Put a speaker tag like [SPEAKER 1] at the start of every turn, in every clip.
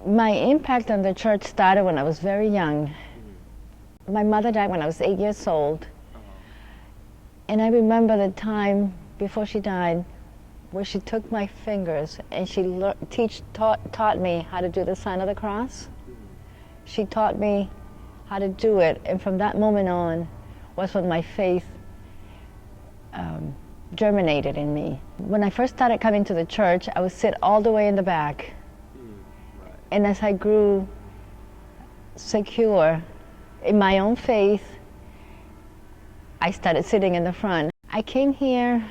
[SPEAKER 1] My impact on the church started when I was very young. My mother died when I was 8 years old. And I remember the time before she died where she took my fingers and she taught me how to do the sign of the cross. She taught me how to do it, and from that moment on was when my faith germinated in me. When I first started coming to the church, I would sit all the way in the back. And as I grew secure in my own faith, I started sitting in the front. I came here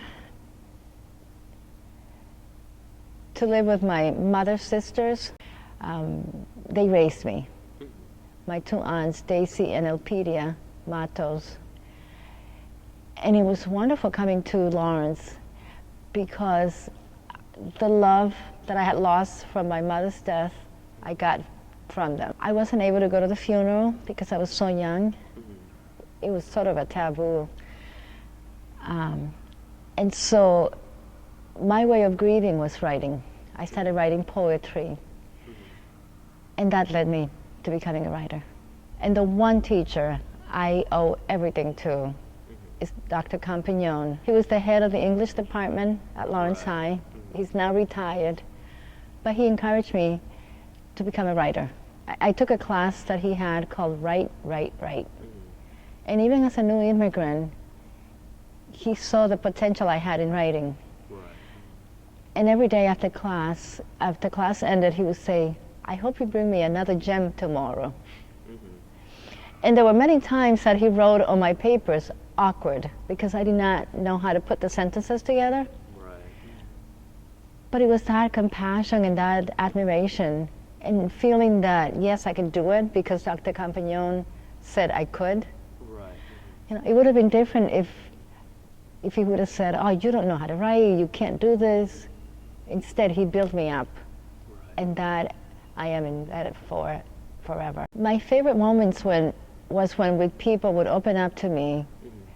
[SPEAKER 1] to live with my mother's sisters. They raised me. My two aunts, Daisy and Elpidia Matos. And it was wonderful coming to Lawrence because the love that I had lost from my mother's death, I got from them. I wasn't able to go to the funeral because I was so young. It was sort of a taboo. And so my way of grieving was writing. I started writing poetry. And that led me to becoming a writer. And the one teacher I owe everything to is Dr. Campagnon. He was the head of the English department at Lawrence High. He's now retired. But he encouraged me to become a writer. I took a class that he had called Write, Write, Write. And even as a new immigrant, he saw the potential I had in writing. And every day after class ended, he would say, I hope you bring me another gem tomorrow. And there were many times that he wrote on my papers awkward because I did not know how to put the sentences together. But it was that compassion and that admiration and feeling that, yes, I could do it because Dr. Campagnon said I could. You know, it would have been different if he would have said, oh, you don't know how to write, you can't do this. Instead, he built me up. And that I am indebted for forever. My favorite moments was when people would open up to me.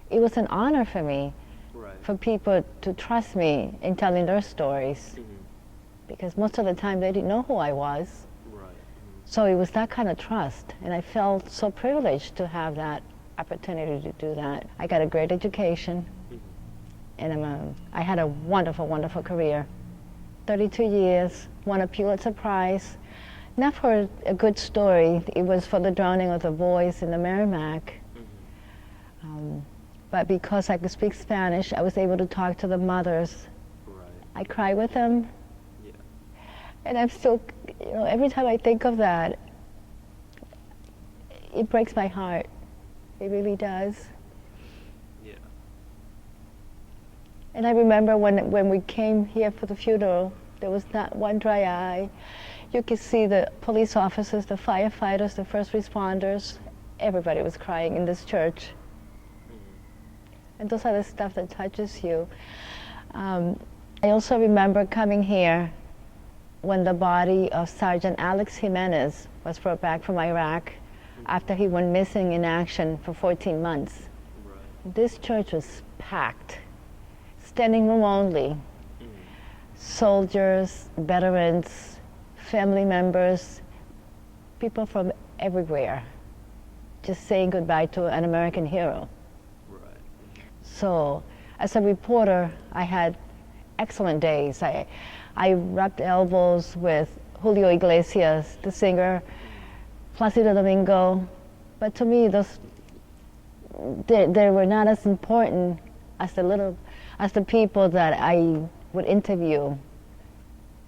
[SPEAKER 1] It was an honor for me, for people to trust me in telling their stories. Because most of the time they didn't know who I was. So it was that kind of trust. And I felt so privileged to have that opportunity to do that. I got a great education. And I had a wonderful, wonderful career. 32 years, won a Pulitzer Prize. Not for a good story, it was for the drowning of the boys in the Merrimack. But because I could speak Spanish, I was able to talk to the mothers. I cry with them. And I'm still, you know, every time I think of that, it breaks my heart. It really does. And I remember when we came here for the funeral, there was not one dry eye. You could see the police officers, the firefighters, the first responders. Everybody was crying in this church. And those are the stuff that touches you. I also remember coming here when the body of Sergeant Alex Jimenez was brought back from Iraq after he went missing in action for 14 months. This church was packed, standing room only. Soldiers, veterans, family members, people from everywhere, just saying goodbye to an American hero. So, as a reporter, I had excellent days. I rubbed elbows with Julio Iglesias, the singer, Placido Domingo, but to me, they were not as important as the people that I would interview,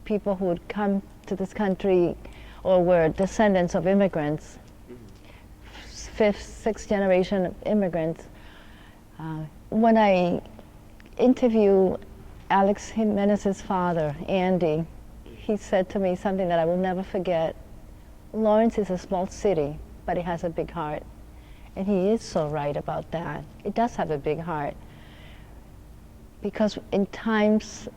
[SPEAKER 1] people who would come to this country or were descendants of immigrants, fifth, sixth generation immigrants. When I interview Alex Jimenez's father, Andy, he said to me something that I will never forget. Lawrence is a small city, but it has a big heart. And he is so right about that. It does have a big heart. Because when times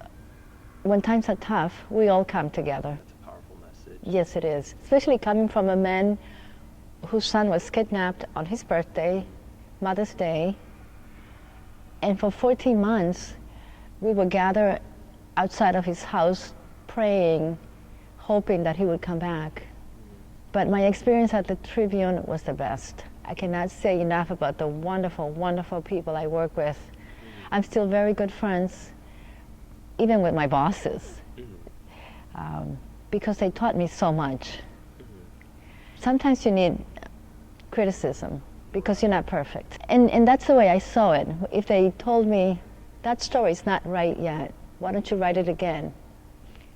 [SPEAKER 1] are tough, we all come together.
[SPEAKER 2] That's a powerful message.
[SPEAKER 1] Yes, it is. Especially coming from a man whose son was kidnapped on his birthday, Mother's Day. And for 14 months, we would gather outside of his house praying, hoping that he would come back. But my experience at the Tribune was the best. I cannot say enough about the wonderful, wonderful people I work with. I'm still very good friends, even with my bosses, because they taught me so much. Sometimes you need criticism because you're not perfect. And that's the way I saw it. If they told me, that story's not right yet, why don't you write it again?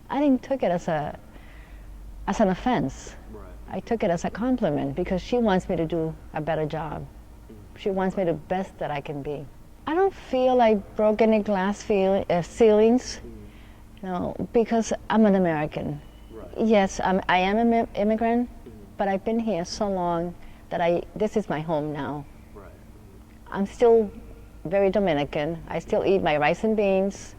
[SPEAKER 1] I didn't take it as an offense. Right. I took it as a compliment because she wants me to do a better job. She wants me the best that I can be. I don't feel I broke any glass ceilings, because I'm an American. Right. Yes, I am an immigrant, but I've been here so long that this is my home now. Right. I'm still very Dominican. I still eat my rice and beans,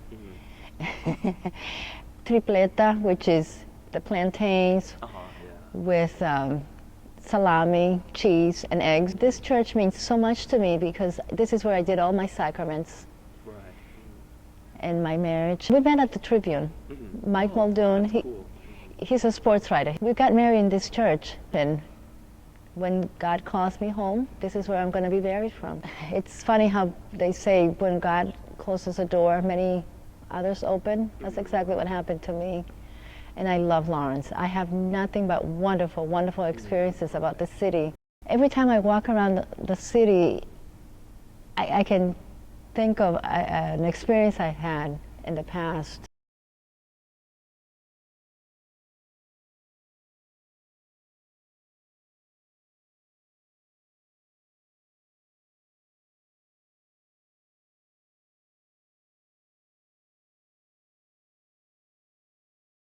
[SPEAKER 1] tripleta, which is the plantains, with salami, cheese, and eggs. This church means so much to me because this is where I did all my sacraments and my marriage. We met at the Tribune. Mike Muldoon, he's a sports writer. We got married in this church, and when God calls me home, this is where I'm going to be buried from. It's funny how they say when God closes a door, many others open. That's exactly what happened to me. And I love Lawrence. I have nothing but wonderful, wonderful experiences about the city. Every time I walk around the city, I can think of an experience I had in the past.